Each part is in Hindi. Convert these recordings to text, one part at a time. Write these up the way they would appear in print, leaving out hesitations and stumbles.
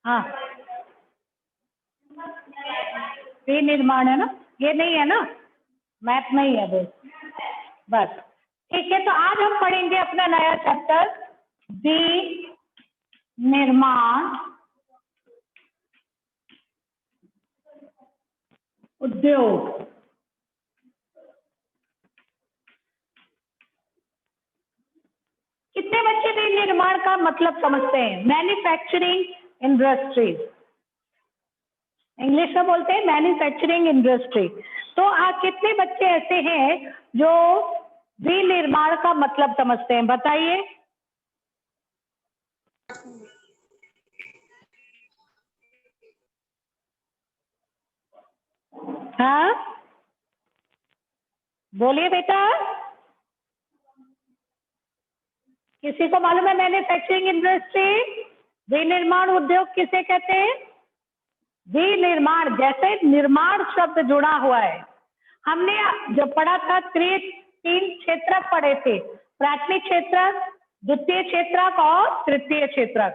हाँ, विनिर्माण है ना, ये नहीं है ना, मैथ नहीं है वो, बस ठीक है। तो आज हम पढ़ेंगे अपना नया चैप्टर विनिर्माण उद्योग। कितने बच्चे विनिर्माण का मतलब समझते हैं? मैन्युफैक्चरिंग इंडस्ट्रीज, इंग्लिश में बोलते हैं मैन्युफैक्चरिंग इंडस्ट्री। तो कितने बच्चे ऐसे हैं जो विनिर्माण का मतलब समझते हैं? बताइए। हाँ, बोलिए बेटा। किसी को मालूम है मैन्युफैक्चरिंग इंडस्ट्री, विनिर्माण उद्योग किसे कहते हैं? विनिर्माण जैसे निर्माण शब्द जुड़ा हुआ है। हमने जो पढ़ा था तीन क्षेत्रक पढ़े थे, प्राथमिक क्षेत्रक, द्वितीय क्षेत्रक और तृतीय क्षेत्रक।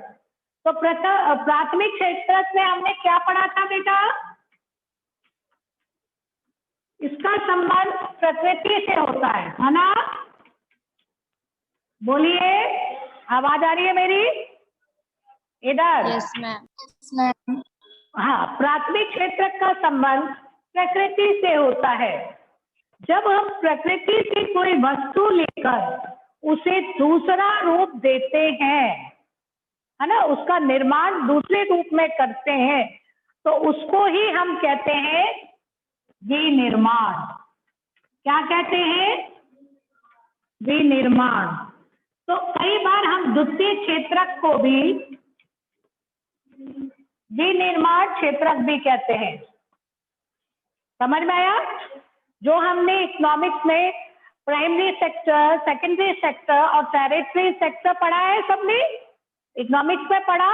तो प्राथमिक क्षेत्रक में हमने क्या पढ़ा था बेटा? इसका संबंध प्रकृति से होता है ना? बोलिए, आवाज आ रही है मेरी? इधर। Yes ma'am. हाँ, प्राथमिक क्षेत्र का संबंध प्रकृति से होता है। जब हम प्रकृति से कोई वस्तु लेकर उसे दूसरा रूप देते हैं, है ना, उसका निर्माण दूसरे रूप में करते हैं, तो उसको ही हम कहते हैं विनिर्माण। क्या कहते हैं? विनिर्माण। तो कई बार हम द्वितीय क्षेत्रक को भी विनिर्माण क्षेत्रक भी कहते हैं। समझ में आया? जो हमने इकोनॉमिक्स में प्राइमरी सेक्टर, सेकेंडरी सेक्टर और टेरिटरी सेक्टर पढ़ा है, सबने इकोनॉमिक्स में पढ़ा,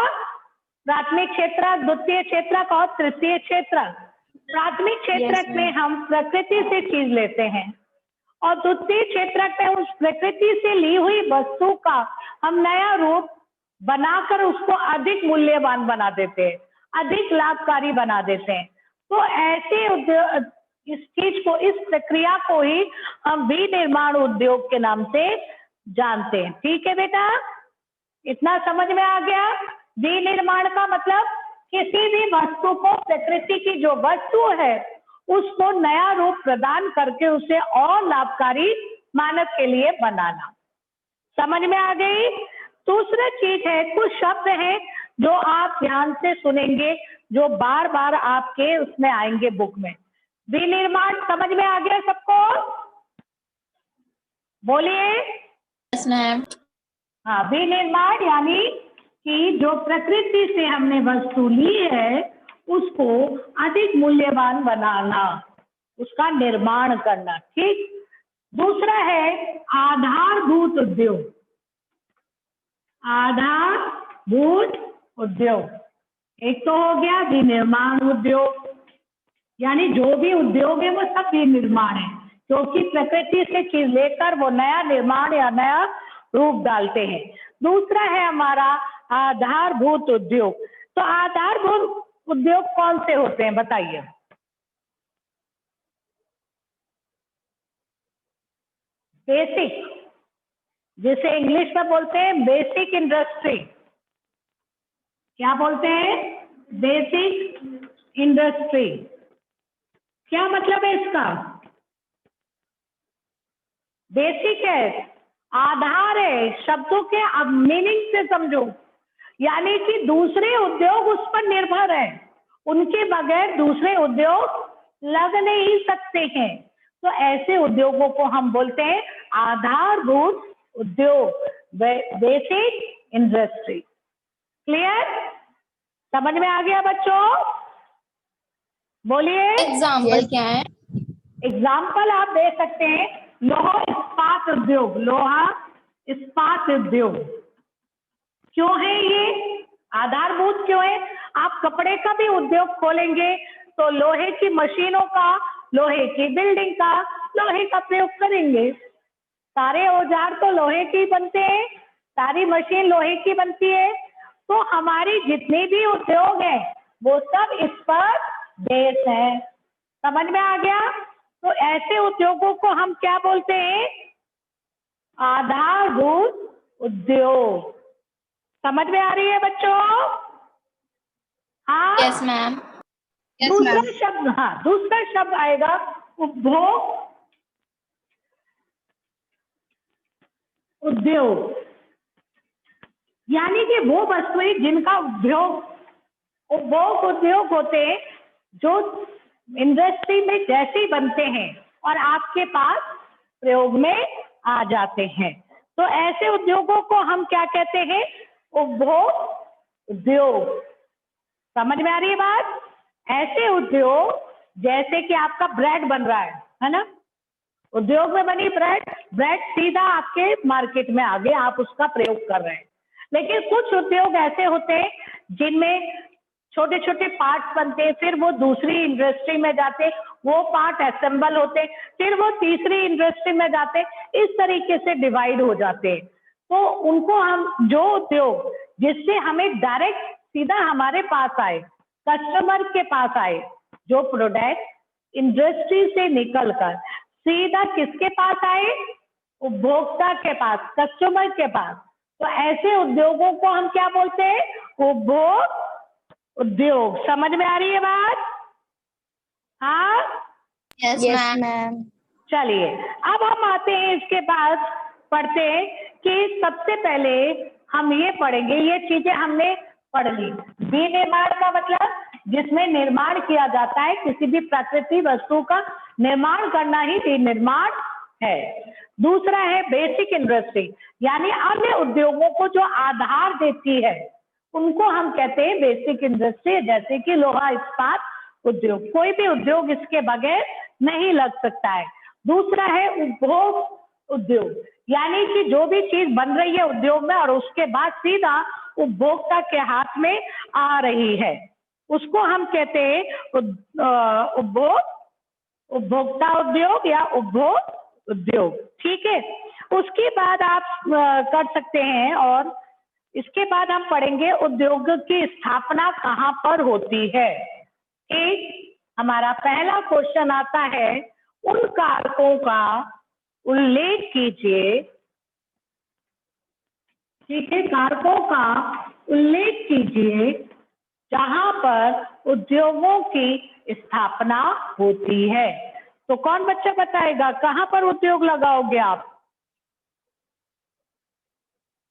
प्राथमिक क्षेत्रक, द्वितीय क्षेत्रक और तृतीय क्षेत्रक। प्राथमिक क्षेत्रक में हम प्रकृति से चीज लेते हैं और द्वितीय क्षेत्रक में उस प्रकृति से ली हुई वस्तु का हम नया रूप बनाकर उसको अधिक मूल्यवान बना देते हैं, अधिक लाभकारी बना देते हैं। तो ऐसे उद्योग, इस चीज को, इस प्रक्रिया को ही हम विनिर्माण उद्योग के नाम से जानते हैं। ठीक है बेटा, इतना समझ में आ गया? विनिर्माण का मतलब किसी भी वस्तु को, प्रकृति की जो वस्तु है उसको नया रूप प्रदान करके उसे और लाभकारी मानव के लिए बनाना। समझ में आ गई? दूसरा चीज है, कुछ शब्द हैं जो आप ध्यान से सुनेंगे, जो बार बार आपके उसमें आएंगे बुक में। विनिर्माण समझ में आ गया सबको? बोलिए। Yes ma'am. हाँ, विनिर्माण यानी कि जो प्रकृति से हमने वस्तु ली है उसको अधिक मूल्यवान बनाना, उसका निर्माण करना। ठीक। दूसरा है आधारभूत उद्योग। आधारभूत उद्योग, एक तो हो गया विनिर्माण उद्योग, यानी जो भी उद्योग है वो सब विनिर्माण है, क्योंकि प्रकृति से चीज लेकर वो नया निर्माण या नया रूप डालते हैं। दूसरा है हमारा आधारभूत उद्योग। तो आधारभूत उद्योग कौन से होते हैं बताइए? बेसिक, जिसे इंग्लिश में बोलते हैं बेसिक इंडस्ट्री। क्या बोलते हैं? Basic industry. क्या मतलब है इसका? बेसिक है, आधार है, शब्दों के अब मीनिंग से समझो, यानी कि दूसरे उद्योग उस पर निर्भर है, उनके बगैर दूसरे उद्योग लग नहीं सकते हैं। तो ऐसे उद्योगों को हम बोलते हैं आधारभूत उद्योग, बेसिक इंडस्ट्री। क्लियर? समझ में आ गया बच्चों? बोलिए। एग्जाम्पल क्या है? एग्जाम्पल आप दे सकते हैं, लोहा इस्पात उद्योग। लोहा इस्पात उद्योग क्यों है ये आधारभूत? क्यों है? आप कपड़े का भी उद्योग खोलेंगे तो लोहे की मशीनों का, लोहे की बिल्डिंग का, लोहे का प्रयोग करेंगे। सारे औजार तो लोहे के बनते हैं, सारी मशीन लोहे की बनती है। तो हमारी जितने भी उद्योग हैं वो सब इस पर बेस है। समझ में आ गया? तो ऐसे उद्योगों को हम क्या बोलते हैं? आधारभूत उद्योग। समझ में आ रही है बच्चों? हाँ। Yes ma'am. दूसरा शब्द, हाँ दूसरा शब्द आएगा उपभोग उद्योग, यानी कि वो वस्तुएं जिनका उपभोग उद्योग होते हैं, जो इंडस्ट्री में जैसे ही बनते हैं और आपके पास प्रयोग में आ जाते हैं। तो ऐसे उद्योगों को हम क्या कहते हैं? उपभोग उद्योग। समझ में आ रही है बात? ऐसे उद्योग जैसे कि आपका ब्रेड बन रहा है ना, उद्योग में बनी ब्रेड सीधा आपके मार्केट में आ गया, आप उसका प्रयोग कर रहे हैं। लेकिन कुछ उद्योग ऐसे होते हैं जिनमें छोटे छोटे पार्ट्स बनते हैं, फिर वो दूसरी इंडस्ट्री में जाते, वो पार्ट असेंबल होते, फिर वो तीसरी इंडस्ट्री में जाते, इस तरीके से डिवाइड हो जाते हैं। तो उनको हम, जो उद्योग जिससे हमें डायरेक्ट सीधा हमारे पास आए, कस्टमर के पास आए, जो प्रोडक्ट इंडस्ट्री से निकलकर सीधा किसके पास आए? उपभोक्ता के पास, कस्टमर के पास। तो ऐसे उद्योगों को हम क्या बोलते हैं? उपभोग उद्योग। समझ में आ रही है बात? हाँ। Yes ma'am. चलिए अब हम आते हैं, इसके बाद पढ़ते हैं कि सबसे पहले हम ये पढ़ेंगे, ये चीजें हमने पढ़ ली। विनिर्माण का मतलब जिसमें निर्माण किया जाता है, किसी भी प्राकृतिक वस्तु का निर्माण करना ही विनिर्माण है। दूसरा है बेसिक इंडस्ट्री, यानी अन्य उद्योगों को जो आधार देती है उनको हम कहते हैं बेसिक इंडस्ट्री, जैसे कि लोहा इस्पात उद्योग। कोई भी उद्योग इसके बगैर नहीं लग सकता है। दूसरा है उपभोग उद्योग, यानी कि जो भी चीज बन रही है उद्योग में और उसके बाद सीधा उपभोक्ता के हाथ में आ रही है, उसको हम कहते हैं उपभोक्ता उद्योग या उपभोग उद्योग। ठीक है, उसके बाद आप कर सकते हैं। और इसके बाद हम पढ़ेंगे उद्योग की स्थापना कहाँ पर होती है। एक हमारा पहला क्वेश्चन आता है, उन कारकों का उल्लेख कीजिए। ठीक है, कारकों का उल्लेख कीजिए जहां पर उद्योगों की स्थापना होती है। तो कौन बच्चा बताएगा कहां पर उद्योग लगाओगे आप?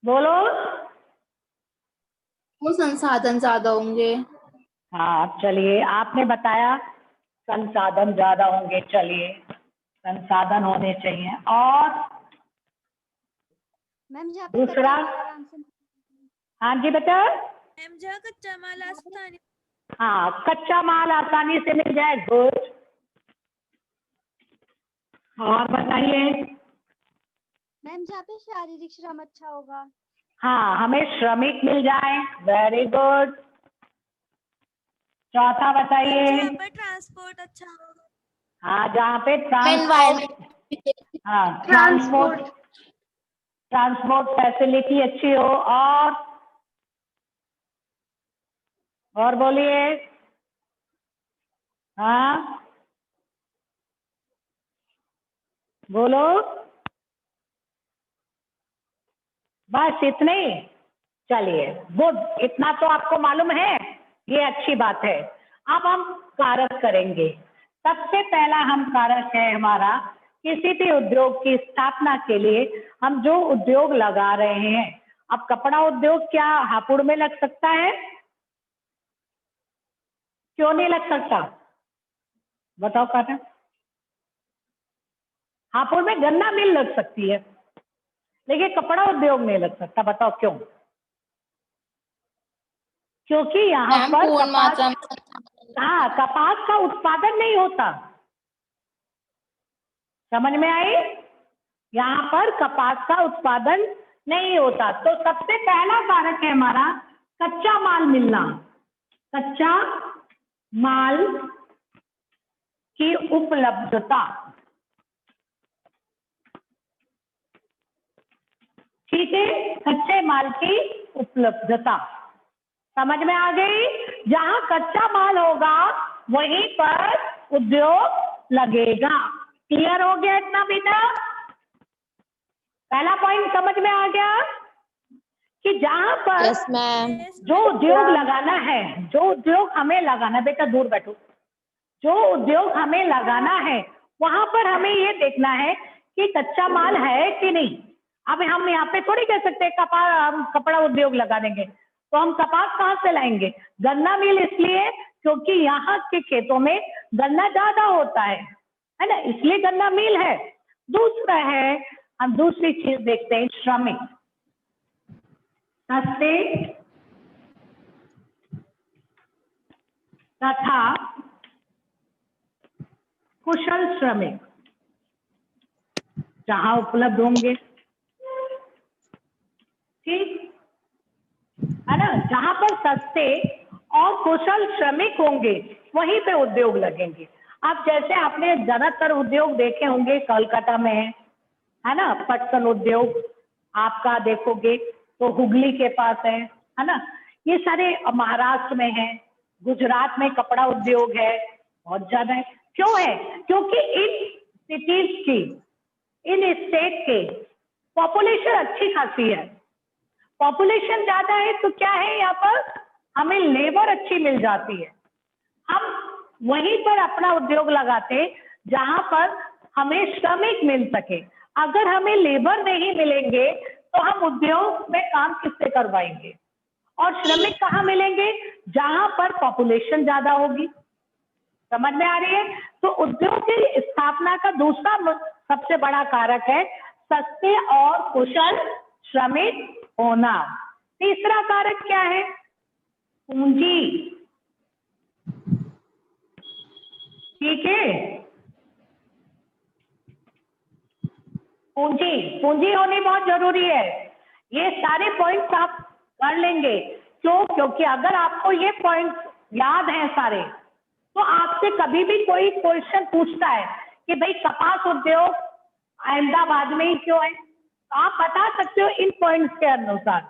बोलो। वो संसाधन ज्यादा होंगे। हाँ चलिए, आपने बताया संसाधन ज्यादा होंगे। चलिए, संसाधन होने चाहिए। और मैम जहाँ पे दूसरा? हाँ जी बेटा। मैम जहाँ कच्चा माल आसानी हाँ, कच्चा माल आसानी से मिल जाए। गुड। और बताइए। मैम जहाँ पे शारीरिक श्रम अच्छा होगा। हाँ, हमें श्रमिक मिल जाए। Very good. चौथा बताइए। जहाँ पर ट्रांसपोर्ट अच्छा होगा। हाँ, जहाँ पे एनवायरमेंट। हाँ ट्रांसपोर्ट फैसिलिटी अच्छी हो। और बोलिए। हाँ बोलो। बस इतने ही? चलिए गुड, इतना तो आपको मालूम है, ये अच्छी बात है। अब हम कारक करेंगे। सबसे पहला हम कारक है हमारा, किसी भी उद्योग की स्थापना के लिए हम जो उद्योग लगा रहे हैं। अब कपड़ा उद्योग क्या हापुड़ में लग सकता है? क्यों नहीं लग सकता? बताओ काका। हापुड़ में गन्ना मिल लग सकती है, लेकिन कपड़ा उद्योग नहीं लग सकता। बताओ क्यों? क्योंकि यहाँ मैम पर पूर्ण मात्रा में हाँ, कपास का उत्पादन नहीं होता। समझ में आई? यहाँ पर कपास का उत्पादन नहीं होता। तो सबसे पहला कारक है हमारा कच्चा माल मिलना। कच्चा माल की उपलब्धता। ठीक है, कच्चे माल की उपलब्धता। समझ में आ गई? जहां कच्चा माल होगा वहीं पर उद्योग लगेगा। क्लियर हो गया इतना बेटा? पहला पॉइंट समझ में आ गया कि जहां पर यस मैम। जो उद्योग लगाना है, जो उद्योग हमें लगाना, बेटा दूर बैठो, जो उद्योग हमें लगाना है वहां पर हमें ये देखना है कि कच्चा माल है कि नहीं। अब हम यहाँ पे थोड़ी कह सकते कपड़ा उद्योग लगा देंगे, तो हम कपास कहाँ से लाएंगे? गन्ना मिल, इसलिए क्योंकि यहाँ के खेतों में गन्ना ज्यादा होता है ना, इसलिए गन्ना मिल है। दूसरा है, हम दूसरी चीज देखते हैं, श्रमिक, सस्ते तथा कुशल श्रमिक जहां उपलब्ध होंगे, ठीक है ना, जहां पर सस्ते और कुशल श्रमिक होंगे वहीं पे उद्योग लगेंगे। अब जैसे आपने ज्यादातर उद्योग देखे होंगे कलकत्ता में है ना, पटसन उद्योग आपका देखोगे तो हुगली के पास है ना, ये सारे महाराष्ट्र में है, गुजरात में कपड़ा उद्योग है, बहुत ज्यादा है। क्यों है? क्योंकि इन सिटीज की, इन स्टेट के पॉपुलेशन अच्छी खासी है। पॉपुलेशन ज्यादा है तो क्या है, यहाँ पर हमें लेबर अच्छी मिल जाती है। हम वहीं पर अपना उद्योग लगाते जहां पर हमें श्रमिक मिल सके। अगर हमें लेबर नहीं मिलेंगे तो हम उद्योग में काम किससे करवाएंगे? और श्रमिक कहाँ मिलेंगे? जहां पर पॉपुलेशन ज्यादा होगी। समझ में आ रही है? तो उद्योग की स्थापना का दूसरा सबसे बड़ा कारक है सस्ते और कुशल श्रमिक होना। तीसरा कारक क्या है? पूंजी। ठीक है, पूंजी, पूंजी होनी बहुत जरूरी है। ये सारे पॉइंट्स आप कर लेंगे। क्यों? क्योंकि अगर आपको ये पॉइंट्स याद हैं सारे, तो आपसे कभी भी कोई क्वेश्चन पूछता है कि भाई कपास उद्योग अहमदाबाद में ही क्यों है, तो आप बता सकते हो इन पॉइंट्स के अनुसार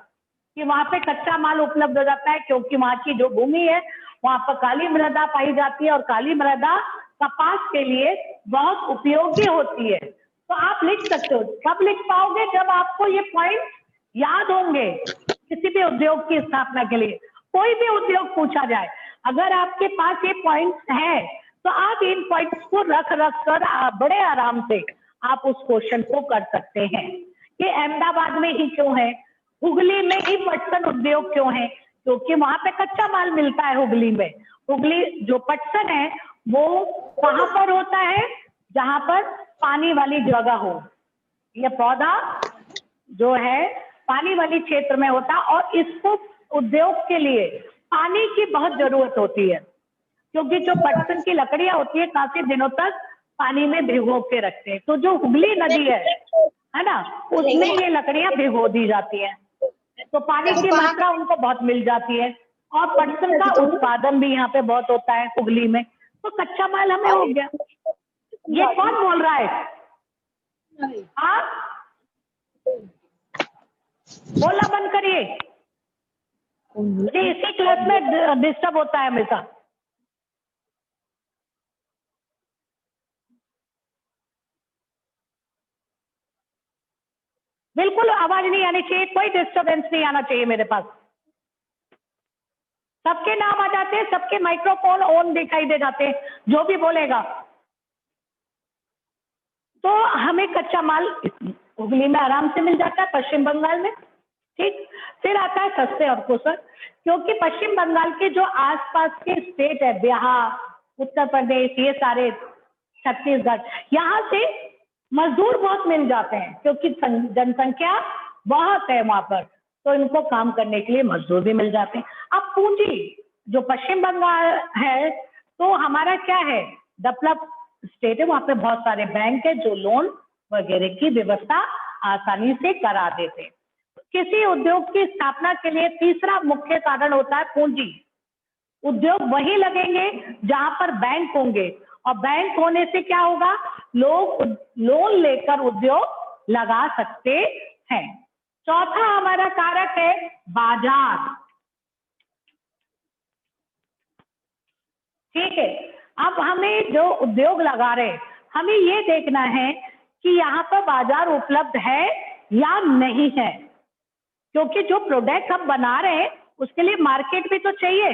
कि वहां पे कच्चा माल उपलब्ध हो जाता है, क्योंकि वहां की जो भूमि है वहां पर काली मृदा पाई जाती है और काली मृदा कपास के लिए बहुत उपयोगी होती है। तो आप लिख सकते हो। कब लिख पाओगे? जब आपको ये पॉइंट याद होंगे किसी भी उद्योग की स्थापना के लिए। कोई भी उद्योग पूछा जाए, अगर आपके पास ये पॉइंट्स है तो आप इन पॉइंट्स को रख कर बड़े आराम से आप उस क्वेश्चन को कर सकते हैं कि अहमदाबाद में ही क्यों है, हुगली में ही पटसन उद्योग क्यों है? क्योंकि वहां पे कच्चा माल मिलता है हुगली में। हुगली जो पटसन है वो कहां पर होता है? जहां पर पानी वाली जगह हो। यह पौधा जो है पानी वाली क्षेत्र में होता है और इसको उद्योग के लिए पानी की बहुत जरूरत होती है, क्योंकि जो पटसन की लकड़ियां होती है काफी दिनों तक पानी में भिगो के रखते हैं। तो जो हुगली नदी है ना, उसमें ये लकड़ियां भिगो दी जाती हैं, तो पानी की मात्रा उनको बहुत मिल जाती है और पटसन का उत्पादन भी यहाँ पे बहुत होता है हुगली में। तो कच्चा माल हमें हो गया। ये कौन बोल रहा है? हाँ, बोलना बंद करिए, मुझे इसी क्लास में डिस्टर्ब होता है हमेशा। बिल्कुल आवाज नहीं आनी चाहिए, कोई डिस्टरबेंस नहीं आना चाहिए मेरे पास। सबके नाम आ जाते हैं, सबके माइक्रोफोन ऑन दिखाई दे जाते हैं, जो भी बोलेगा। तो हमें कच्चा माल हुगली में आराम से मिल जाता है, पश्चिम बंगाल में। ठीक, फिर आता है सस्ते और कुशल, क्योंकि पश्चिम बंगाल के जो आसपास के स्टेट है, बिहार, उत्तर प्रदेश, ये सारे, छत्तीसगढ़, यहाँ से मजदूर बहुत मिल जाते हैं क्योंकि जनसंख्या बहुत है वहां पर, तो इनको काम करने के लिए मजदूर भी मिल जाते हैं। अब पूंजी जो पश्चिम बंगाल है, तो हमारा क्या है, डेवलप स्टेट है, वहां पे बहुत सारे बैंक है जो लोन वगैरह की व्यवस्था आसानी से करा देते हैं। किसी उद्योग की स्थापना के लिए तीसरा मुख्य कारण होता है पूंजी। उद्योग वही लगेंगे जहां पर बैंक होंगे, और बैंक होने से क्या होगा, लोग लोन लेकर उद्योग लगा सकते हैं। चौथा हमारा कारक है बाजार। ठीक है, अब हमें जो उद्योग लगा रहे हमें ये देखना है कि यहाँ पर बाजार उपलब्ध है या नहीं है, क्योंकि जो प्रोडक्ट हम बना रहे हैं उसके लिए मार्केट भी तो चाहिए।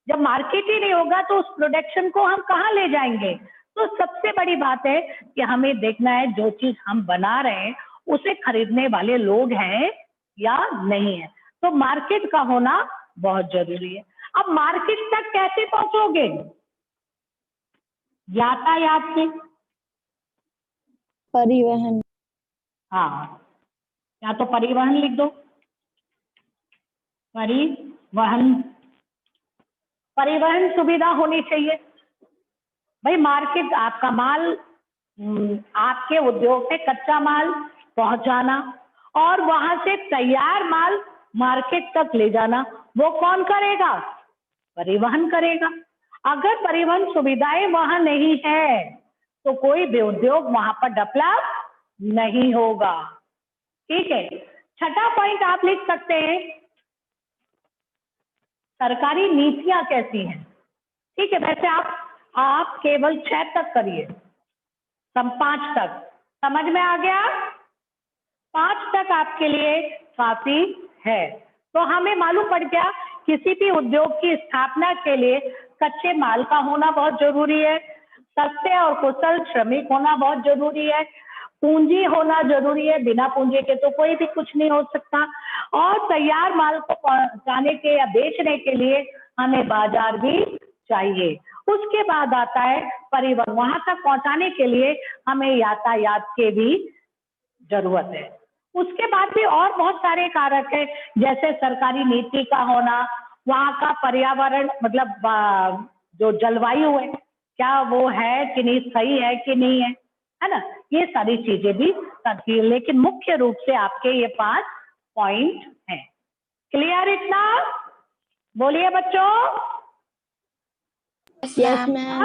जब मार्केट ही नहीं होगा तो उस प्रोडक्शन को हम कहाँ ले जाएंगे। तो सबसे बड़ी बात है कि हमें देखना है जो चीज हम बना रहे हैं उसे खरीदने वाले लोग हैं या नहीं है। तो मार्केट का होना बहुत जरूरी है। अब मार्केट तक कैसे पहुंचोगे? यातायात से। परिवहन। हाँ, या तो परिवहन लिख दो, परिवहन। परिवहन सुविधा होनी चाहिए भाई। मार्केट, आपका माल, आपके उद्योग में कच्चा माल पहुंचाना और वहां से तैयार माल मार्केट तक ले जाना, वो कौन करेगा? परिवहन करेगा। अगर परिवहन सुविधाएं वहां नहीं है तो कोई भी उद्योग वहां पर डेवलप नहीं होगा। ठीक है, छठा पॉइंट आप लिख सकते हैं, सरकारी नीतियां कैसी हैं। ठीक है, वैसे आप केवल 6 तक करिए, 5 तक समझ में आ गया। 5 तक आपके लिए काफी है। तो हमें मालूम पड़ गया किसी भी उद्योग की स्थापना के लिए कच्चे माल का होना बहुत जरूरी है, सस्ते और कुशल श्रमिक होना बहुत जरूरी है, पूंजी होना जरूरी है, बिना पूंजी के तो कोई भी कुछ नहीं हो सकता, और तैयार माल को पहुंचाने के या बेचने के लिए हमें बाजार भी चाहिए। उसके बाद आता है परिवहन, वहां तक पहुंचाने के लिए हमें यातायात के भी जरूरत है। उसके बाद भी और बहुत सारे कारक है, जैसे सरकारी नीति का होना, वहाँ का पर्यावरण मतलब जो जलवायु है क्या वो है कि नहीं, सही है कि नहीं है ना, ये सारी चीजें भी करती है। लेकिन मुख्य रूप से आपके ये 5 पॉइंट हैं। क्लियर इतना? बोलिए बच्चों। Yes ma'am.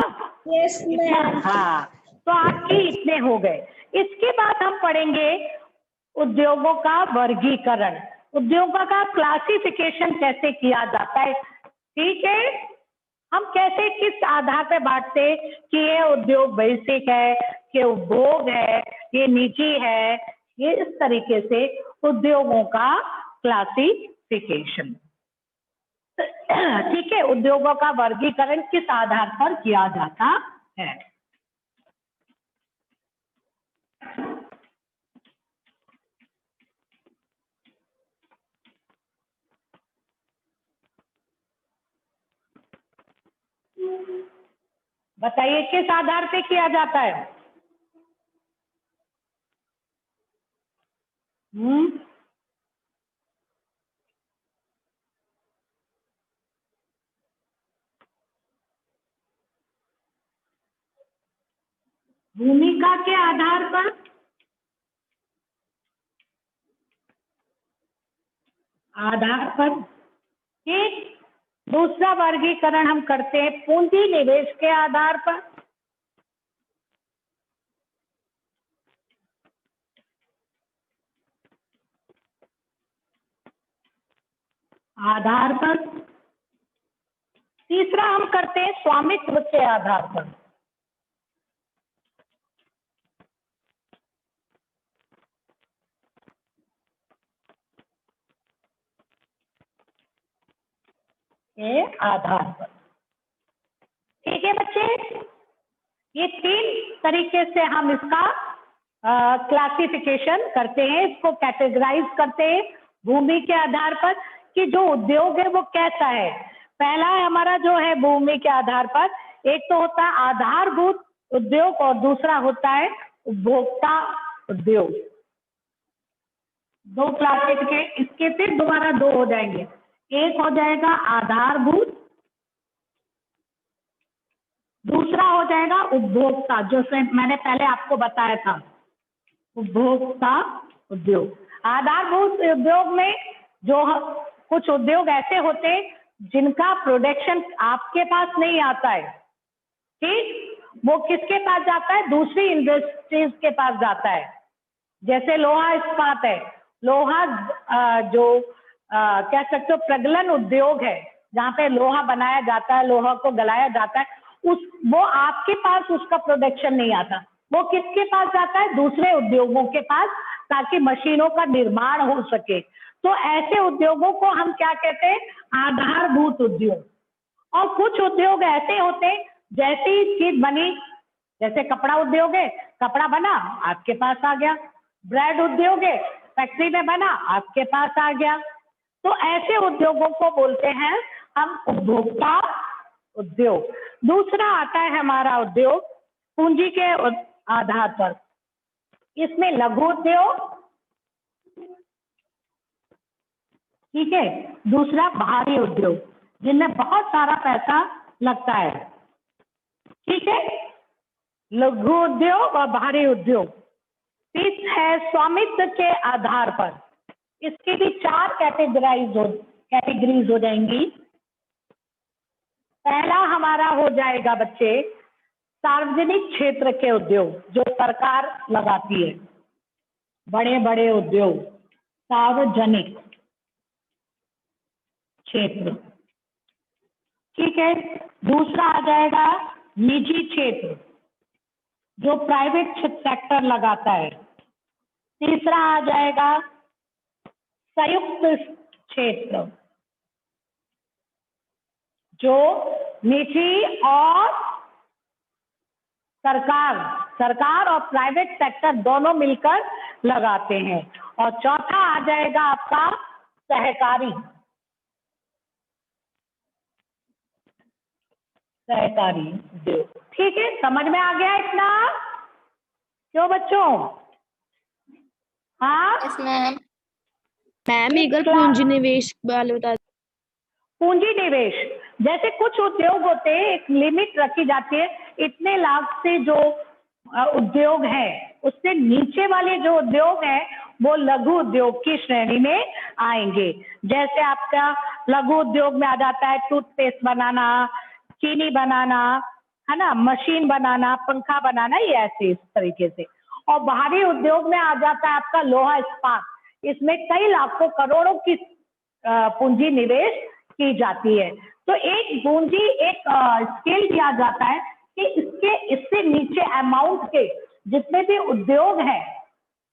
Yes ma'am. हाँ, तो आपके इतने हो गए। इसके बाद हम पढ़ेंगे उद्योगों का वर्गीकरण, उद्योगों का क्लासिफिकेशन कैसे किया जाता है। ठीक है, हम कैसे किस आधार पे बांटते कि ये उद्योग बेसिक है, कि उपभोग है, ये निजी है, ये इस तरीके से उद्योगों का क्लासिफिकेशन। ठीक है, उद्योगों का वर्गीकरण किस आधार पर किया जाता है। बताइए किस आधार पे किया जाता है? भूमिका के आधार पर, ठीक। दूसरा वर्गीकरण हम करते हैं पूंजी निवेश के आधार पर, तीसरा हम करते हैं स्वामित्व के आधार पर। के आधार पर। ठीक है बच्चे, ये 3 तरीके से हम इसका क्लासिफिकेशन करते हैं, इसको कैटेगराइज करते हैं भूमि के आधार पर कि जो उद्योग है वो कैसा है। पहला है हमारा जो है भूमि के आधार पर, एक तो होता है आधारभूत उद्योग और दूसरा होता है उपभोक्ता उद्योग। 2 क्लासिफिकेशन, इसके फिर दोबारा 2 हो जाएंगे, एक हो जाएगा आधारभूत, दूसरा हो जाएगा उपभोक्ता, जो मैंने पहले आपको बताया था उपभोक्ता उद्योग। आधारभूत उद्योग में जो कुछ उद्योग ऐसे होते हैं जिनका प्रोडक्शन आपके पास नहीं आता है, ठीक, वो किसके पास जाता है? दूसरी इंडस्ट्रीज के पास जाता है। जैसे लोहा इस्पात है, लोहा जो कह सकते हो प्रगलन उद्योग है, जहाँ पे लोहा बनाया जाता है, लोहा को गलाया जाता है, वो आपके पास उसका प्रोडक्शन नहीं आता, वो किसके पास जाता है? दूसरे उद्योगों के पास, ताकि मशीनों का निर्माण हो सके। तो ऐसे उद्योगों को हम क्या कहते हैं? आधारभूत उद्योग। और कुछ उद्योग ऐसे होते हैं, जैसी चीज बनी, जैसे कपड़ा उद्योग है, कपड़ा बना आपके पास आ गया। ब्रेड उद्योग है, फैक्ट्री में बना आपके पास आ गया। तो ऐसे उद्योगों को बोलते हैं हम उपभोक्ता उद्योग। दूसरा आता है हमारा उद्योग पूंजी के आधार पर, इसमें लघु उद्योग, ठीक है। दूसरा भारी उद्योग, जिनमें बहुत सारा पैसा लगता है, ठीक है। लघु उद्योग और भारी उद्योग। तीस है स्वामित्व के आधार पर, इसकी भी 4 कैटेगरीज हो जाएंगी। पहला हमारा हो जाएगा बच्चे सार्वजनिक क्षेत्र के उद्योग, जो सरकार लगाती है, बड़े बड़े उद्योग, सार्वजनिक क्षेत्र, ठीक है। दूसरा आ जाएगा निजी क्षेत्र, जो प्राइवेट सेक्टर लगाता है। तीसरा आ जाएगा संयुक्त क्षेत्र, जो निजी और सरकार और प्राइवेट सेक्टर दोनों मिलकर लगाते हैं। और चौथा आ जाएगा आपका सहकारी उद्योग, ठीक है। समझ में आ गया इतना? क्यों बच्चों? हाँ यस मैम। मैम एक पूंजी निवेश वाले बता। पूंजी निवेश, जैसे कुछ उद्योग होते हैं, एक लिमिट रखी जाती है, इतने लाख से जो उद्योग है, उससे नीचे वाले जो उद्योग है वो लघु उद्योग की श्रेणी में आएंगे। जैसे आपका लघु उद्योग में आ जाता है टूथपेस्ट बनाना, चीनी बनाना, है ना, मशीन बनाना, पंखा बनाना, ये ऐसे इस तरीके से। और भारी उद्योग में आ जाता है आपका लोहा इस्पात, इसमें कई लाखों करोड़ों की पूंजी निवेश की जाती है। तो एक पूंजी एक स्केल दिया जाता है कि इससे नीचे अमाउंट के जितने भी उद्योग है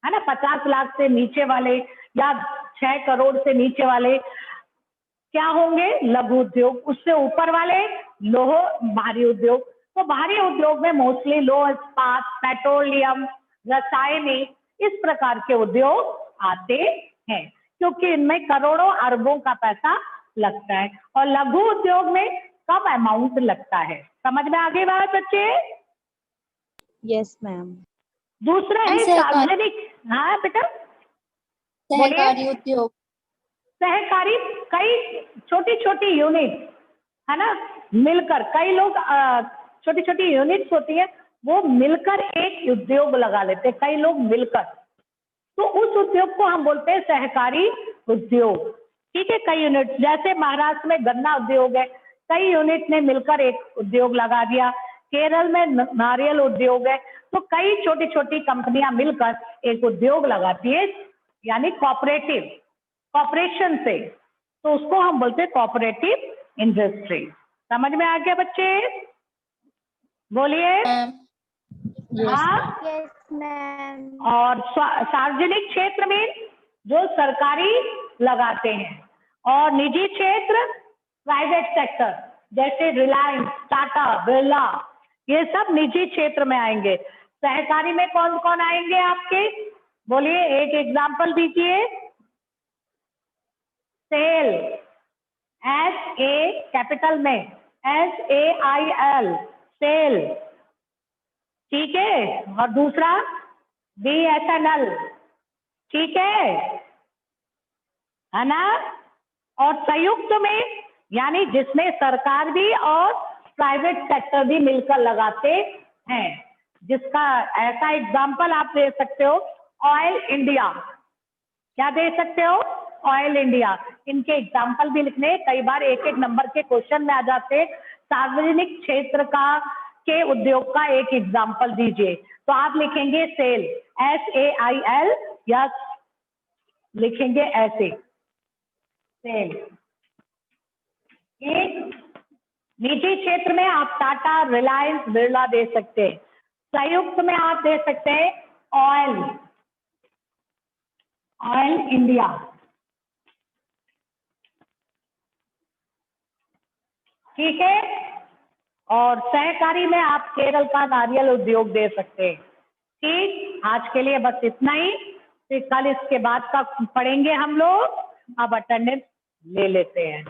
ना, 50 लाख से नीचे वाले या 6 करोड़ से नीचे वाले क्या होंगे? लघु उद्योग। उससे ऊपर वाले लोह भारी उद्योग। तो भारी उद्योग में मोस्टली लोह इस्पात, पेट्रोलियम, रासायनिक, इस प्रकार के उद्योग आते हैं, क्योंकि इनमें करोड़ों अरबों का पैसा लगता है। और लघु उद्योग में कम अमाउंट लगता है। समझ में आ गई बात बच्चे? Yes ma'am. दूसरा है सार्वजनिक। हाँ बेटा सहकारी उद्योग। सहकारी, कई छोटी छोटी यूनिट है ना, मिलकर कई लोग छोटी छोटी यूनिट्स होती है, वो मिलकर एक उद्योग लगा लेते हैं, कई लोग मिलकर। तो उस उद्योग को हम बोलते हैं सहकारी उद्योग, ठीक है। कई यूनिट, जैसे महाराष्ट्र में गन्ना उद्योग है, कई यूनिट ने मिलकर एक उद्योग लगा दिया। केरल में नारियल उद्योग है। तो कई छोटी छोटी कंपनियां मिलकर एक उद्योग लगाती है, यानी कॉपरेशन से। तो उसको हम बोलते हैं कोऑपरेटिव इंडस्ट्री। समझ में आ गया बच्चे? बोलिए। हाँ। Yes ma'am. और सार्वजनिक क्षेत्र में जो सरकारी लगाते हैं, और निजी क्षेत्र प्राइवेट सेक्टर, जैसे रिलायंस, टाटा, बिरला, ये सब निजी क्षेत्र में आएंगे। सहकारी में कौन कौन आएंगे आपके? बोलिए, एक एग्जांपल दीजिए। सेल, SA कैपिटल में, SAIL, सेल, ठीक है। और दूसरा BSNL, ठीक है ना। और संयुक्त में, यानी जिसमें सरकार भी और प्राइवेट सेक्टर भी मिलकर लगाते हैं, जिसका ऐसा एग्जांपल आप दे सकते हो ऑयल इंडिया। क्या दे सकते हो? Oil India. इनके एग्जाम्पल भी लिखने, कई बार एक एक नंबर के क्वेश्चन में आ जाते। सार्वजनिक क्षेत्र का के उद्योग का एक एग्जाम्पल दीजिए, तो आप लिखेंगे सेल, SAIL, या लिखेंगे ऐसे सेल, ठीक। निजी क्षेत्र में आप टाटा, रिलायंस, बिरला दे सकते हैं। संयुक्त में आप दे सकते हैं ऑयल इंडिया। ठीक है। और सहकारी में आप केरल का नारियल उद्योग दे सकते हैं। ठीक, आज के लिए बस इतना ही, फिर कल इसके बाद का पढ़ेंगे हम लोग। अब अटेंडेंस ले लेते हैं।